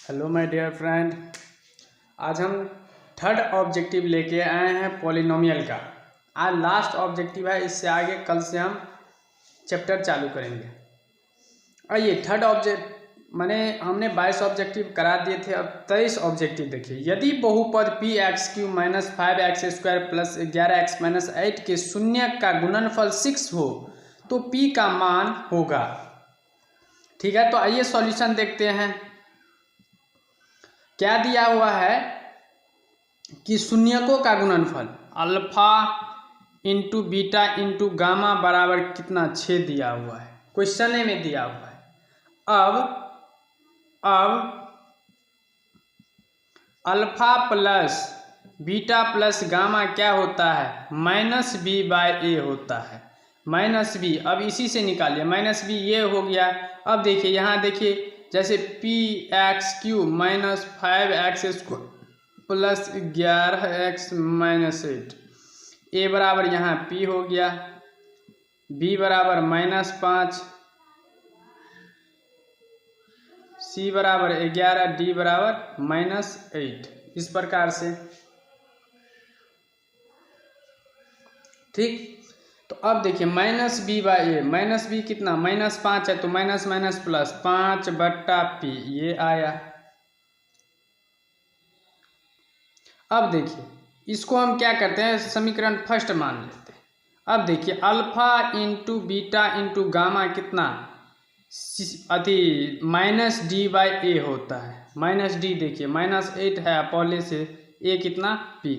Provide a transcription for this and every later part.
Hello my dear friend, आज हम third objective लेके आए हैं पॉलिनोमियल का। आज लास्ट ऑब्जेक्टिव है, इससे आगे कल से हम चैप्टर चालू करेंगे। आइए थर्ड ऑब्जेक्ट मैंने हमने 22 ऑब्जेक्टिव करा दिए थे, अब 23 ऑब्जेक्टिव देखिए। यदि बहुपद P x Q minus 5x square plus 11x minus 8 के शून्य का गुणनफल 6 हो तो p का मान होगा। ठीक है, तो आइए सॉल्यूशन देखते हैं। क्या दिया हुआ है कि शून्यकों का गुणनफल alpha into beta into gamma बराबर कितना 6 दिया हुआ है, क्वेश्चन में दिया हुआ है। अब alpha plus beta plus gamma क्या होता है, माइनस बी बाय ए होता है। माइनस बी, अब इसी से निकालिए, माइनस बी ये हो गया। अब देखिए यहाँ देखिए, जैसे P x Q minus 5x square plus 11x minus 8, ए बराबर यहाँ p हो गया, b बराबर -5, c बराबर 11, d बराबर -8। इस प्रकार से ठीक। तो अब देखिए minus B by A, minus B कितना -5 है, तो माइनस माइनस प्लस 5/p ये आया। अब देखिए इसको हम क्या करते हैं, समीकरण फर्स्ट मान लेते हैं। अब देखिए alpha into beta into gamma कितना माइनस डी बाई ए होता है। माइनस डी देखिए -8 है पहले से, ए कितना p।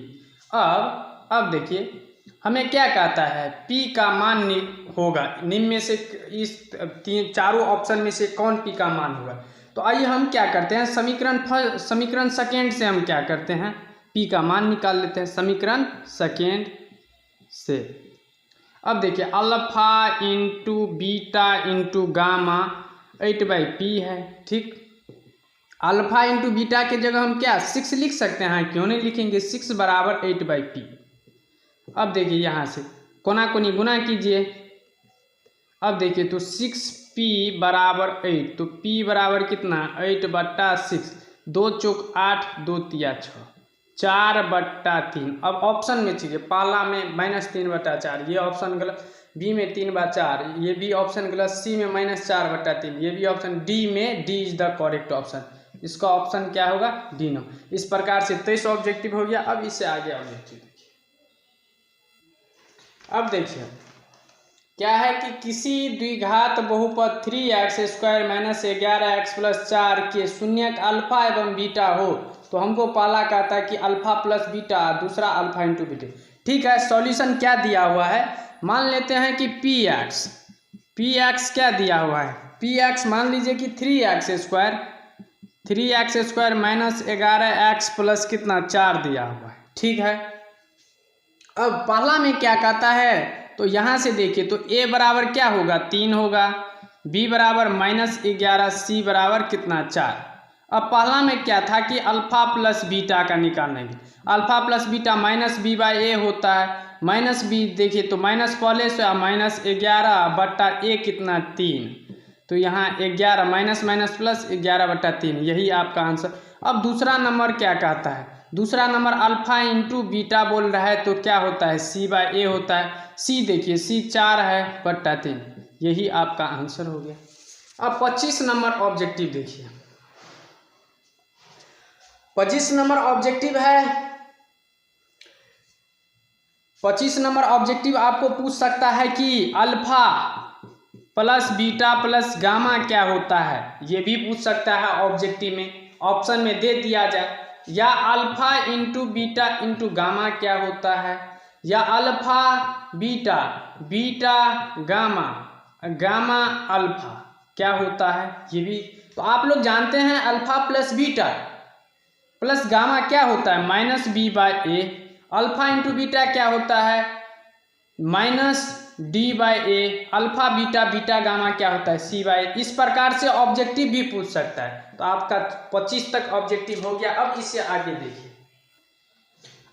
अब देखिए हमें क्या कहता है, p का मान होगा निम्न में से इस चारों ऑप्शन में से कौन p का मान होगा। तो आइए हम क्या करते हैं, समीकरण सेकेंड से हम क्या करते हैं, p का मान निकाल लेते हैं समीकरण सेकेंड से। अब देखिए alpha into beta into gamma 8/p है। ठीक, अल्फा इंटू बीटा के जगह हम क्या 6 लिख सकते हैं, क्यों नहीं लिखेंगे, 6 बराबर 8/p। अब देखिए यहाँ से कोना कोनी गुना कीजिए। अब देखिए तो 6p बराबर 8, तो p बराबर कितना 8/6, 2 चौक 8, 2 तिया 6, 4/3। अब ऑप्शन में चाहिए, पहला में -3/4, ये ऑप्शन गलत, बी में 3/4, ये भी ऑप्शन गलत, सी में -4/3, ये भी ऑप्शन, डी में, D is the correct option. इसका ऑप्शन क्या होगा, डी नो। इस प्रकार से 23 ऑब्जेक्टिव हो गया। अब इससे आगे ऑब्जेक्टिव देखिए। अब देखिए क्या है कि किसी द्विघात बहुपद 3x square minus 11x plus 4 के शून्यक अल्फा एवं बीटा हो तो हमको पहला कहता है कि अल्फा प्लस बीटा, दूसरा अल्फा इंटू बीटा। ठीक है, सॉल्यूशन क्या दिया हुआ है, मान लेते हैं कि px क्या दिया हुआ है, px मान लीजिए कि 3x square minus 11x plus कितना 4 दिया हुआ है। ठीक है, अब पहला में क्या कहता है, तो यहाँ से देखिए तो a बराबर क्या होगा 3 होगा, b बराबर -11, c बराबर कितना 4। अब पहला में क्या था कि अल्फा प्लस बीटा का निकालना है, अल्फा प्लस बीटा -b/a होता है। माइनस b देखिए तो माइनस पहले से -11/a कितना 3, तो यहाँ 11 माइनस माइनस प्लस 11/3, यही आपका आंसर। अब दूसरा नंबर क्या कहता है, दूसरा नंबर अल्फा इंटू बीटा बोल रहा है, तो क्या होता है c/a होता है। c देखिए c 4 है बट्टा 3, यही आपका आंसर हो गया। अब 25 नंबर ऑब्जेक्टिव देखिए, 25 नंबर ऑब्जेक्टिव है। 25 नंबर ऑब्जेक्टिव आपको पूछ सकता है कि alpha plus beta plus gamma क्या होता है, ये भी पूछ सकता है ऑब्जेक्टिव में, ऑप्शन में दे दिया जाए, या alpha into beta into gamma क्या होता है, या alpha beta beta gamma gamma alpha क्या होता है, ये भी। तो आप लोग जानते हैं alpha plus beta plus gamma क्या होता है -b/a, अल्फा इंटू बीटा क्या होता है -d/a, alpha beta beta gamma क्या होता है c/a। इस प्रकार से ऑब्जेक्टिव भी पूछ सकता है। तो आपका 25 तक ऑब्जेक्टिव हो गया। अब इससे आगे देखिए,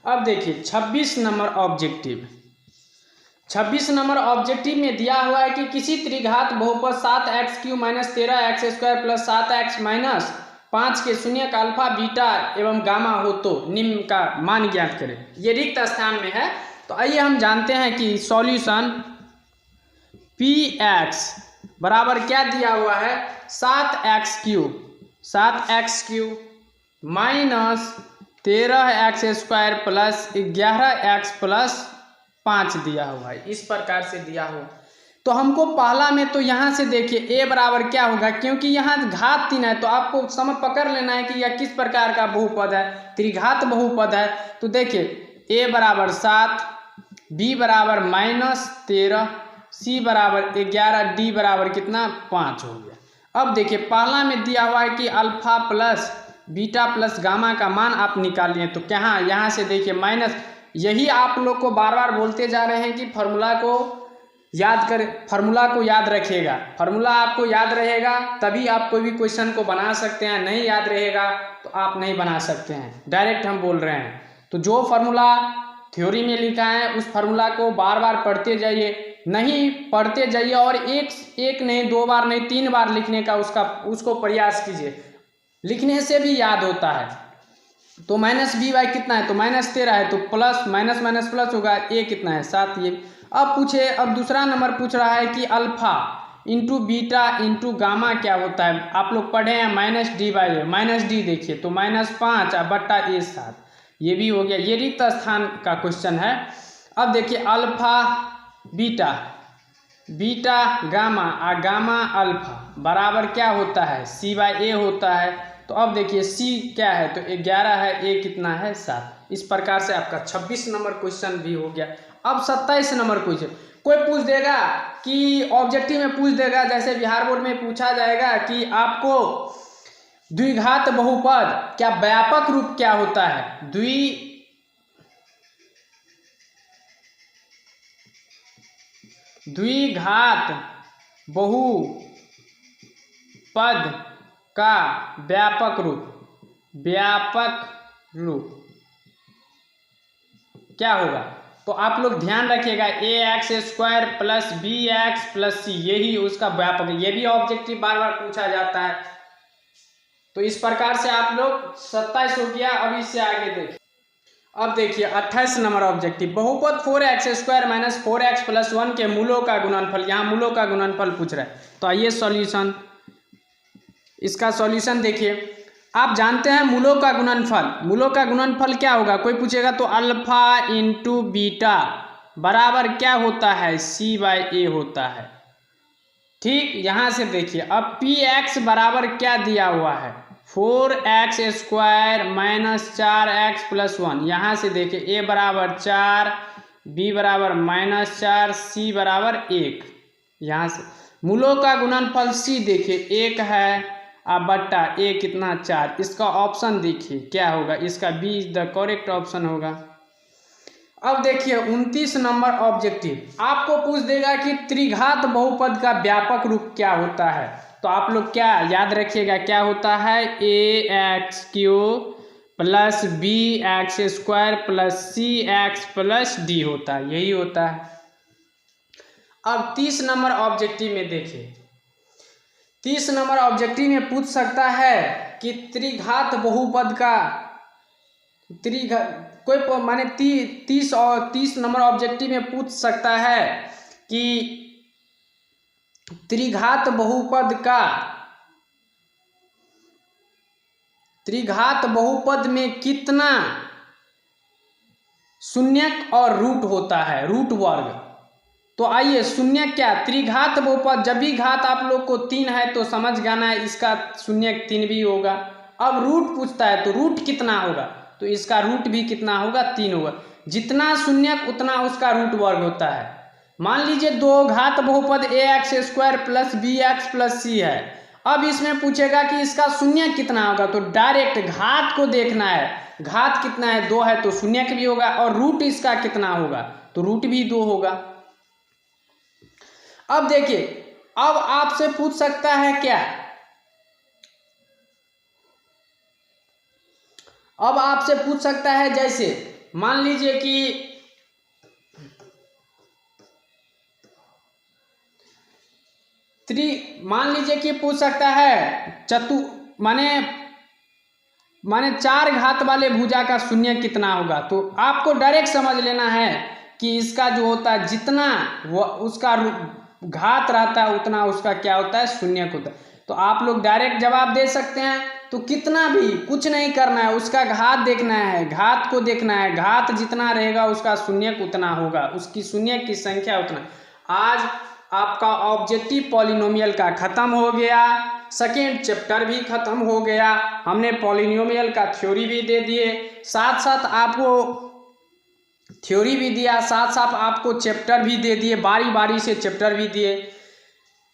अब देखिए 26 नंबर ऑब्जेक्टिव। 26 नंबर ऑब्जेक्टिव में दिया हुआ है कि किसी त्रिघात बहुपद 7x³ minus 13x² plus 7x minus 5 के शून्यक अल्फा बीटा एवं गामा हो तो निम्न का मान ज्ञात करें। ये रिक्त स्थान में है। तो आइए हम जानते हैं कि सॉल्यूशन पी एक्स बराबर क्या दिया हुआ है, 7x³ minus 13x² plus 11x plus 5 दिया हुआ है। इस प्रकार से दिया हुआ। तो हमको पहला में तो यहाँ से देखिए a बराबर क्या होगा, क्योंकि यहाँ घात 3 है तो आपको समझ पकड़ लेना है कि यह किस प्रकार का बहुपद है, त्रिघात बहुपद है। तो देखिए a बराबर 7, b बराबर -13, c बराबर 11, d बराबर कितना 5 हो गया। अब देखिए पहला में दिया हुआ है कि alpha plus beta plus gamma का मान आप निकालिए। तो क्या यहाँ से देखिए माइनस, यही आप लोग को बार बार बोलते जा रहे हैं कि फार्मूला को याद कर, फार्मूला को याद रखिएगा। फार्मूला आपको याद रहेगा तभी आप कोई भी क्वेश्चन को बना सकते हैं, नहीं याद रहेगा तो आप नहीं बना सकते हैं। डायरेक्ट हम बोल रहे हैं। तो जो फार्मूला थ्योरी में लिखा है उस फार्मूला को बार बार पढ़ते जाइए, नहीं पढ़ते जाइए और एक नहीं, 2 बार नहीं, 3 बार लिखने का उसको प्रयास कीजिए। लिखने से भी याद होता है। तो -b/, कितना है तो -13 है, तो प्लस माइनस माइनस प्लस होगा, a कितना है 7। ये अब दूसरा नंबर पूछ रहा है कि alpha into beta into gamma क्या होता है। आप लोग पढ़े हैं -d/a, -d देखिए तो -5 बट्टा a 7, ये भी हो गया। ये रिक्त स्थान का क्वेश्चन है। अब देखिए alpha beta gamma gamma alpha बराबर क्या होता है, c/a होता है। तो अब देखिए c क्या है तो 11 है, a कितना है 7। इस प्रकार से आपका 26 नंबर क्वेश्चन भी हो गया। अब 27 नंबर क्वेश्चन कोई पूछ देगा कि ऑब्जेक्टिव में पूछ देगा, जैसे बिहार बोर्ड में पूछा जाएगा कि आपको द्विघात बहुपद क्या व्यापक रूप क्या होता है। द्विघात बहुपद का व्यापक रूप क्या होगा। तो आप लोग ध्यान रखिएगा ax² plus bx plus c, यही उसका व्यापक है। ये भी ऑब्जेक्टिव बार बार पूछा जाता है। तो इस प्रकार से आप लोग 27 हो गया। अब इससे आगे देखिए। अब देखिए 28 नंबर ऑब्जेक्टिव, बहुपद 4x² माइनस 4x प्लस 1 के मूलों का गुणनफल। यहाँ मूलों का गुणनफल पूछ रहा है। तो आइए सॉल्यूशन, इसका सॉल्यूशन देखिए। आप जानते हैं मूलों का गुणनफल क्या होगा। कोई पूछेगा तो अल्फा इंटू बीटा बराबर क्या होता है, c/a होता है। ठीक, यहाँ से देखिए अब px बराबर क्या दिया हुआ है, 4x² माइनस 4x प्लस 1। यहाँ से देखिए a बराबर 4, b बराबर -4, c बराबर 1। यहाँ से मूलों का गुणनफल c देखिए 1 है बट्टा a कितना 4। इसका ऑप्शन देखिए क्या होगा, इसका b is the correct option होगा। अब देखिए 29 नंबर ऑब्जेक्टिव, आपको पूछ देगा कि त्रिघात बहुपद का व्यापक रूप क्या होता है। तो आप लोग क्या याद रखिएगा, क्या होता है, ax³ plus bx² plus cx plus d होता है, यही होता है। अब 30 नंबर ऑब्जेक्टिव में देखिए, 30 नंबर ऑब्जेक्टिव में पूछ सकता है कि त्रिघात बहुपद का कोई माने 30 नंबर ऑब्जेक्टिव में पूछ सकता है कि त्रिघात बहुपद में कितना शून्यक और रूट होता है, रूट वर्ग। तो आइए शून्य क्या, त्रिघात बहुपद जब भी घात आप लोग को 3 है तो समझ जाना है इसका शून्यक 3 भी होगा। अब रूट पूछता है तो रूट कितना होगा, तो इसका रूट भी कितना होगा, 3 होगा। जितना शून्यक उतना उसका रूट वर्ग होता है। मान लीजिए 2 घात बहुपद ax² plus bx plus c है। अब इसमें पूछेगा कि इसका शून्यक कितना होगा, तो डायरेक्ट घात को देखना है, घात कितना है 2 है तो शून्यक भी होगा, और रूट इसका कितना होगा तो रूट भी 2 होगा। अब देखिए अब आपसे पूछ सकता है क्या, अब आपसे पूछ सकता है जैसे मान लीजिए कि पूछ सकता है माने माने 4 घात वाले भुजा का शून्य कितना होगा। तो आपको डायरेक्ट समझ लेना है कि इसका जो होता है जितना उसका घात रहता है उतना उसका क्या होता है, शून्य होता है। तो आप लोग डायरेक्ट जवाब दे सकते हैं। तो कितना भी कुछ नहीं करना है, उसका घात देखना है, घात को देखना है, घात जितना रहेगा उसका शून्य उतना होगा, उसकी शून्य की संख्या उतना। आज आपका ऑब्जेक्टिव पॉलिनोमियल का खत्म हो गया, सेकेंड चैप्टर भी खत्म हो गया। हमने पॉलिनोमियल का थ्योरी भी दे दिए, साथ साथ आपको थ्योरी भी दिया, साथ साथ आपको चैप्टर भी दे दिए, बारी बारी से चैप्टर भी दिए।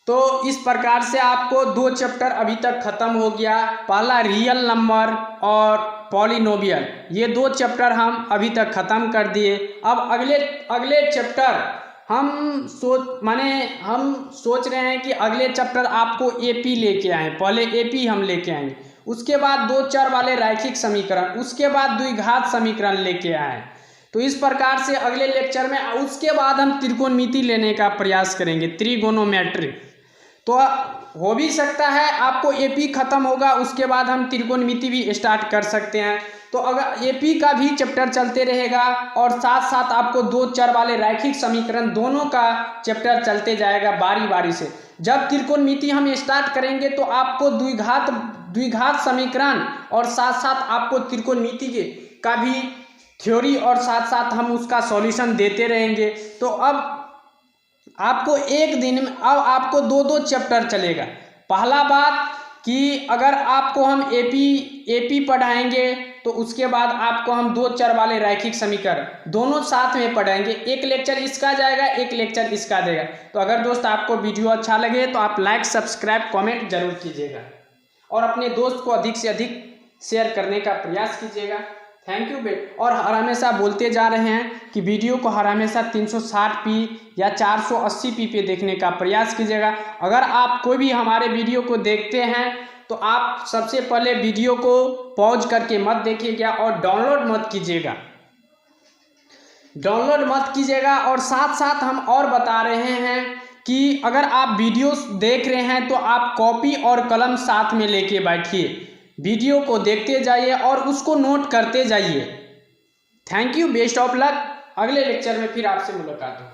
तो इस प्रकार से आपको 2 चैप्टर अभी तक खत्म हो गया। पहला रियल नंबर और पॉलिनोमियल, ये 2 चैप्टर हम अभी तक खत्म कर दिए। अब अगले चैप्टर हम सोच रहे हैं कि अगले चैप्टर आपको एपी लेके आए। पहले एपी हम लेके आएंगे, उसके बाद 2 चर वाले रैखिक समीकरण, उसके बाद द्विघात समीकरण लेके आए। तो इस प्रकार से अगले लेक्चर में, उसके बाद हम त्रिकोणमिति लेने का प्रयास करेंगे, त्रिगोनोमेट्री। तो हो भी सकता है आपको एपी खत्म होगा उसके बाद हम त्रिकोणमिति भी स्टार्ट कर सकते हैं। तो अगर एपी का भी चैप्टर चलते रहेगा और साथ साथ आपको 2 चर वाले रैखिक समीकरण दोनों का चैप्टर चलते जाएगा बारी बारी से। जब त्रिकोणमिति हम स्टार्ट करेंगे तो आपको द्विघात समीकरण और साथ साथ आपको त्रिकोणमिति का भी थ्योरी और साथ साथ हम उसका सॉल्यूशन देते रहेंगे। तो अब आपको एक दिन में अब आपको 2-2 चैप्टर चलेगा। पहला बात कि अगर आपको हम एपी पढ़ाएंगे तो उसके बाद आपको हम 2 चर वाले रैखिक समीकरण दोनों साथ में पढ़ाएंगे। एक लेक्चर इसका जाएगा, एक लेक्चर इसका देगा। तो अगर दोस्त आपको वीडियो अच्छा लगे तो आप लाइक, सब्सक्राइब, कमेंट जरूर कीजिएगा और अपने दोस्त को अधिक से अधिक शेयर करने का प्रयास कीजिएगा। थैंक यू और हर हमेशा बोलते जा रहे हैं कि वीडियो को हर हमेशा 360p या 480p पे देखने का प्रयास कीजिएगा। अगर आप कोई भी हमारे वीडियो को देखते हैं तो आप सबसे पहले वीडियो को पॉज करके मत देखिएगा और डाउनलोड मत कीजिएगा। और साथ साथ हम और बता रहे हैं कि अगर आप वीडियो देख रहे हैं तो आप कॉपी और कलम साथ में लेके बैठिए, वीडियो को देखते जाइए और उसको नोट करते जाइए। Thank you, best of luck. अगले लेक्चर में फिर आपसे मुलाकात होगी।